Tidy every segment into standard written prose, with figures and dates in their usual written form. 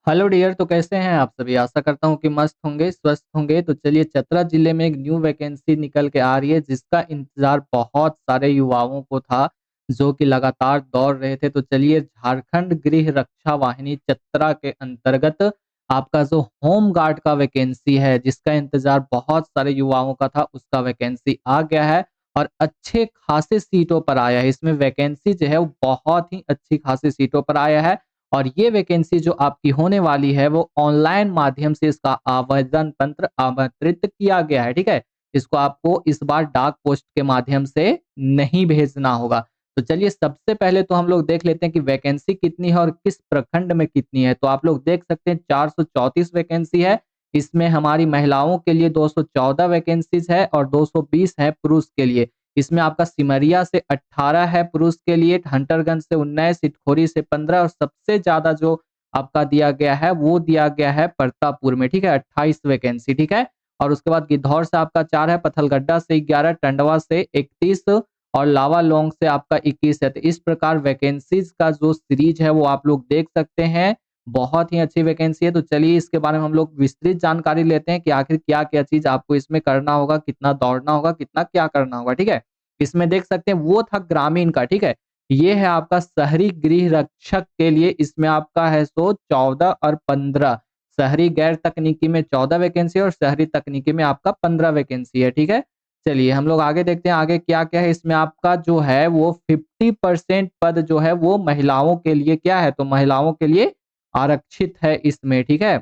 Hello dear. तो कैसे हैं आप सभी? आशा करता हूं कि मस्त होंगे, स्वस्थ होंगे। तो चलिए, चतरा जिले में एक न्यू वैकेंसी निकल के आ रही है जिसका इंतजार बहुत सारे युवाओं को था, जो कि लगातार दौड़ रहे थे। तो चलिए, झारखंड गृह रक्षा वाहिनी चतरा के अंतर्गत आपका जो होम गार्ड का वैकेंसी है, जिसका इंतजार बहुत सारे युवाओं का था, उसका वैकेंसी आ गया है और अच्छे खासे सीटों पर आया है। इसमें वैकेंसी जो है वो बहुत ही अच्छी खासी सीटों पर आया है। और ये वैकेंसी जो आपकी होने वाली है वो ऑनलाइन माध्यम से इसका आवेदन पत्र आमंत्रित किया गया है। ठीक है, इसको आपको इस बार डाक पोस्ट के माध्यम से नहीं भेजना होगा। तो चलिए, सबसे पहले तो हम लोग देख लेते हैं कि वैकेंसी कितनी है और किस प्रखंड में कितनी है। तो आप लोग देख सकते हैं 434 वैकेंसी है। इसमें हमारी महिलाओं के लिए 214 वैकेंसीज है और 220 है पुरुष के लिए। इसमें आपका सिमरिया से 18 है पुरुष के लिए, हंटरगंज से 19, इटखोरी से 15 और सबसे ज्यादा जो आपका दिया गया है वो दिया गया है प्रतापपुर में। ठीक है, 28 वैकेंसी। ठीक है, और उसके बाद गिद्धौर से आपका 4 है, पथलगड्डा से 11, टंडवा से 31 और लावालौंग से आपका 21 है। तो इस प्रकार वैकेंसीज का जो सीरीज है वो आप लोग देख सकते हैं। बहुत ही अच्छी वैकेंसी है। तो चलिए, इसके बारे में हम लोग विस्तृत जानकारी लेते हैं कि आखिर क्या क्या चीज आपको इसमें करना होगा, कितना दौड़ना होगा, कितना क्या करना होगा। ठीक है, इसमें देख सकते हैं वो था ग्रामीण का। ठीक है, ये है आपका शहरी गृह रक्षक के लिए। इसमें आपका है सो 14 और 15। शहरी गैर तकनीकी में 14 वैकेंसी और शहरी तकनीकी में आपका 15 वैकेंसी है। ठीक है, चलिए हम लोग आगे देखते हैं आगे क्या क्या है। इसमें आपका जो है वो 50% पद जो है वो महिलाओं के लिए क्या है, तो महिलाओं के लिए आरक्षित है इसमें। ठीक है,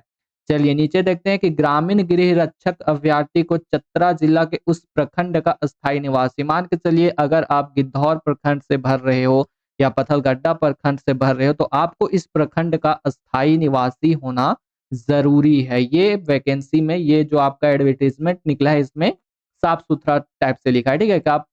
चलिए नीचे देखते हैं कि ग्रामीण गृह रक्षक अभ्यर्थी को चतरा जिला के उस प्रखंड का अस्थायी निवासी, मान के चलिए अगर आप गिद्धौर प्रखंड से भर रहे हो या पथलगड्डा प्रखंड से भर रहे हो तो आपको इस प्रखंड का अस्थायी निवासी होना जरूरी है। ये वैकेंसी में ये जो आपका एडवर्टीजमेंट निकला है इसमें साफ सुथरा टाइप से लिखा है। ठीक है, कि आप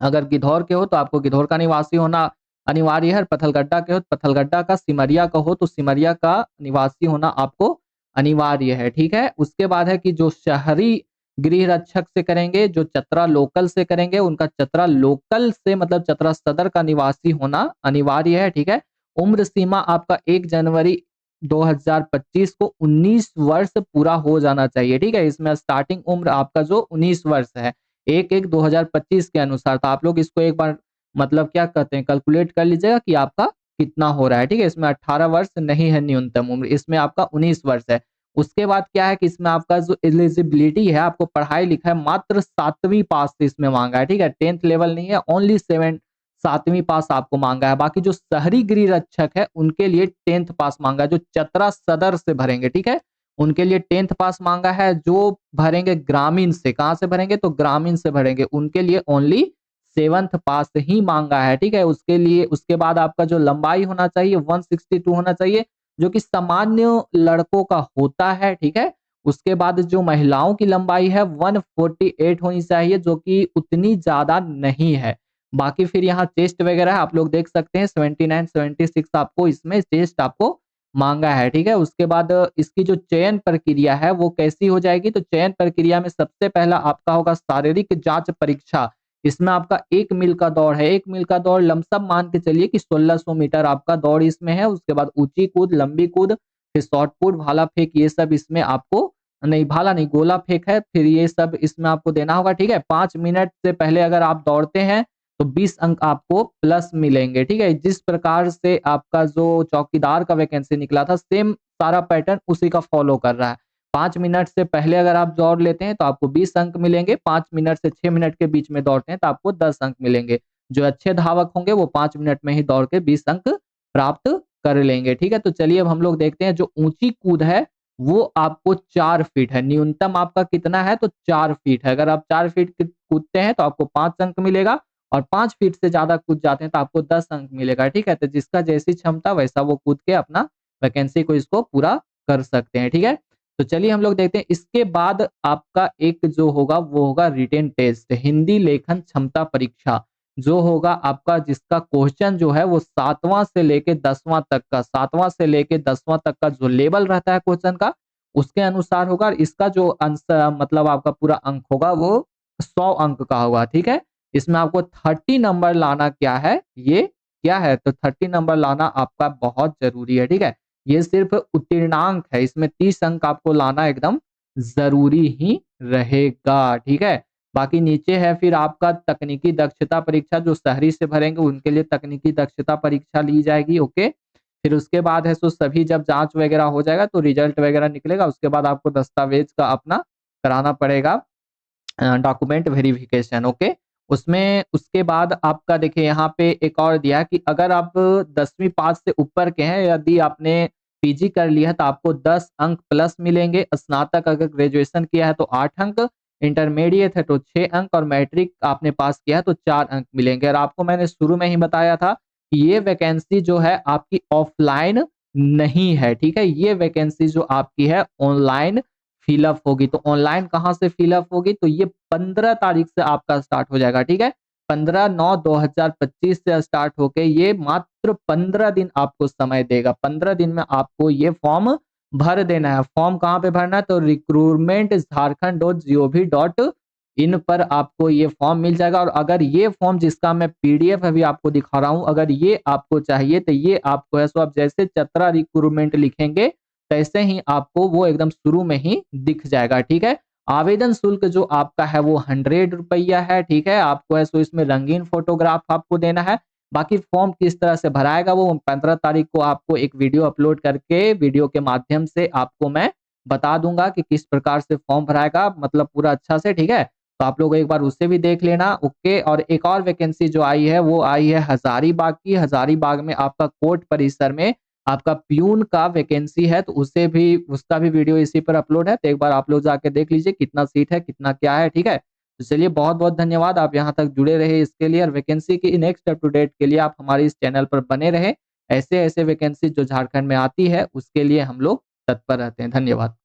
अगर गिद्धौर के हो तो आपको गिद्धौर का निवासी होना अनिवार्य है, पथलगड्डा के हो तो पथलगड्डा का, सिमरिया का हो तो सिमरिया का निवासी होना आपको अनिवार्य है। ठीक है, उसके बाद है कि जो शहरी गृह रक्षक से करेंगे, जो चतरा लोकल से करेंगे, उनका चतरा लोकल से मतलब चतरा सदर का निवासी होना अनिवार्य है। ठीक है, उम्र सीमा आपका 1 जनवरी 2025 को 19 वर्ष पूरा हो जाना चाहिए। ठीक है, इसमें स्टार्टिंग उम्र आपका जो 19 वर्ष है 1/1/2025 के अनुसार। तो आप लोग इसको एक बार मतलब क्या कहते हैं कैलकुलेट कर लीजिएगा कि आपका कितना हो रहा है। ठीक है, इसमें 18 वर्ष नहीं है न्यूनतम उम्र, इसमें आपका 19 वर्ष है। उसके बाद क्या है कि इसमें आपका जो एलिजिबिलिटी है, आपको पढ़ाई लिखाई मात्र 7वीं पास से इसमें मांगा है। ठीक है, 10th लेवल नहीं है, ओनली 7वीं पास आपको मांगा है। बाकी जो शहरी गृह रक्षक है उनके लिए 10th पास मांगा है, जो चतरा सदर से भरेंगे। ठीक है, उनके लिए 10th पास मांगा है। जो भरेंगे ग्रामीण से, कहां से भरेंगे तो ग्रामीण से भरेंगे, उनके लिए ओनली 7th पास ही मांगा है। ठीक है, उसके लिए उसके बाद आपका जो लंबाई होना चाहिए 162 होना चाहिए, जो कि सामान्य लड़कों का होता है। ठीक है, उसके बाद जो महिलाओं की लंबाई है 148 होनी चाहिए, जो कि उतनी ज्यादा नहीं है। बाकी फिर यहाँ चेस्ट वगैरह आप लोग देख सकते हैं 79 76 आपको इसमें चेस्ट आपको मांगा है। ठीक है, उसके बाद इसकी जो चयन प्रक्रिया है वो कैसी हो जाएगी, तो चयन प्रक्रिया में सबसे पहला आपका होगा शारीरिक जांच परीक्षा। इसमें आपका 1 मील का दौड़ है, 1 मील का दौड़ लमसम मान के चलिए कि 1600 मीटर आपका दौड़ इसमें है। उसके बाद ऊंची कूद, लंबी कूद, फिर शॉर्ट पुट, भाला फेंक, ये सब इसमें आपको नहीं, भाला नहीं गोला फेंक है, फिर ये सब इसमें आपको देना होगा। ठीक है, 5 मिनट से पहले अगर आप दौड़ते हैं तो 20 अंक आपको प्लस मिलेंगे। ठीक है, जिस प्रकार से आपका जो चौकीदार का वैकेंसी निकला था सेम सारा पैटर्न उसी का फॉलो कर रहा है। 5 मिनट से पहले अगर आप दौड़ लेते हैं तो आपको 20 अंक मिलेंगे, 5 मिनट से 6 मिनट के बीच में दौड़ते हैं तो आपको 10 अंक मिलेंगे। जो अच्छे धावक होंगे वो 5 मिनट में ही दौड़ के 20 अंक प्राप्त कर लेंगे। ठीक है, तो चलिए अब हम लोग देखते हैं जो ऊंची कूद है वो आपको 4 फीट है। न्यूनतम आपका कितना है तो 4 फीट है। अगर आप 4 फीट कूदते हैं तो आपको 5 अंक मिलेगा और 5 फीट से ज्यादा कूद जाते हैं तो आपको 10 अंक मिलेगा। ठीक है, तो जिसका जैसी क्षमता वैसा वो कूद के अपना वैकेंसी को इसको पूरा कर सकते हैं। ठीक है, तो चलिए हम लोग देखते हैं। इसके बाद आपका एक जो होगा वो होगा रिटेन टेस्ट, हिंदी लेखन क्षमता परीक्षा जो होगा आपका, जिसका क्वेश्चन जो है वो 7वां से लेके 10वां तक का, 7वां से लेके 10वां तक का जो लेवल रहता है क्वेश्चन का उसके अनुसार होगा। इसका जो आंसर मतलब आपका पूरा अंक होगा वो 100 अंक का होगा। ठीक है, इसमें आपको 30 नंबर लाना क्या है, ये क्या है तो 30 नंबर लाना आपका बहुत जरूरी है। ठीक है, ये सिर्फ उत्तीर्णांक है, इसमें 30 अंक आपको लाना एकदम ज़रूरी ही रहेगा, ठीक है? बाकी नीचे है फिर आपका तकनीकी दक्षता परीक्षा, जो शहरी से भरेंगे उनके लिए तकनीकी दक्षता परीक्षा ली जाएगी, ओके? फिर उसके बाद है सो सभी जब जाँच वगैरह हो जाएगा तो रिजल्ट वगैरह निकलेगा, उसके बाद आपको दस्तावेज़ का अपना कराना पड़ेगा डॉक्यूमेंट वेरिफिकेशन, ओके? उसमें उसके बाद आपका देखिए यहाँ पे एक और दिया है कि अगर आप 10वीं पास से ऊपर के हैं, यदि आपने पीजी कर लिया है तो आपको 10 अंक प्लस मिलेंगे, स्नातक अगर ग्रेजुएशन किया है तो 8 अंक, इंटरमीडिएट है तो 6 अंक और मैट्रिक आपने पास किया है तो 4 अंक मिलेंगे। और आपको मैंने शुरू में ही बताया था कि ये वैकेंसी जो है आपकी ऑफलाइन नहीं है, ठीक है? ये वैकेंसी जो आपकी है ऑनलाइन फिलअप होगी। तो ऑनलाइन कहाँ से फिलअप होगी? तो ये 15 तारीख से आपका स्टार्ट हो जाएगा, ठीक है? 15/9/2025 से स्टार्ट होके ये मात्र 15 दिन आपको समय देगा। 15 दिन में आपको ये फॉर्म भर देना है। फॉर्म कहाँ पे भरना है? तो रिक्रूटमेंट झारखंड.gov.in पर आपको ये फॉर्म मिल जाएगा। और अगर ये फॉर्म जिसका मैं पीडीएफ अभी आपको दिखा रहा हूँ, अगर ये आपको चाहिए तो ये आपको है सो आप जैसे चतरा रिक्रूटमेंट लिखेंगे तैसे ही आपको वो एकदम शुरू में ही दिख जाएगा, ठीक है? आवेदन शुल्क जो आपका है वो 100 रुपया है, ठीक है? आपको है सो इसमें रंगीन फोटोग्राफ आपको देना है। बाकी फॉर्म किस तरह से भराएगा वो 15 तारीख को आपको एक वीडियो अपलोड करके वीडियो के माध्यम से आपको मैं बता दूंगा कि किस प्रकार से फॉर्म भराएगा, मतलब पूरा अच्छा से, ठीक है? तो आप लोग एक बार उसे भी देख लेना, ओके? और एक और वैकेंसी जो आई है वो आई है हजारीबाग की। हजारीबाग में आपका कोर्ट परिसर में आपका प्यून का वैकेंसी है, तो उसे भी उसका भी वीडियो इसी पर अपलोड है, तो एक बार आप लोग जाके देख लीजिए कितना सीट है, कितना क्या है, ठीक है? तो चलिए बहुत-बहुत धन्यवाद आप यहाँ तक जुड़े रहे इसके लिए, और वैकेंसी की नेक्स्ट अप टू डेट के लिए आप हमारे इस चैनल पर बने रहें। ऐसे-ऐसे वैकेंसी जो झारखंड में आती है उसके लिए हम लोग तत्पर रहते हैं। धन्यवाद।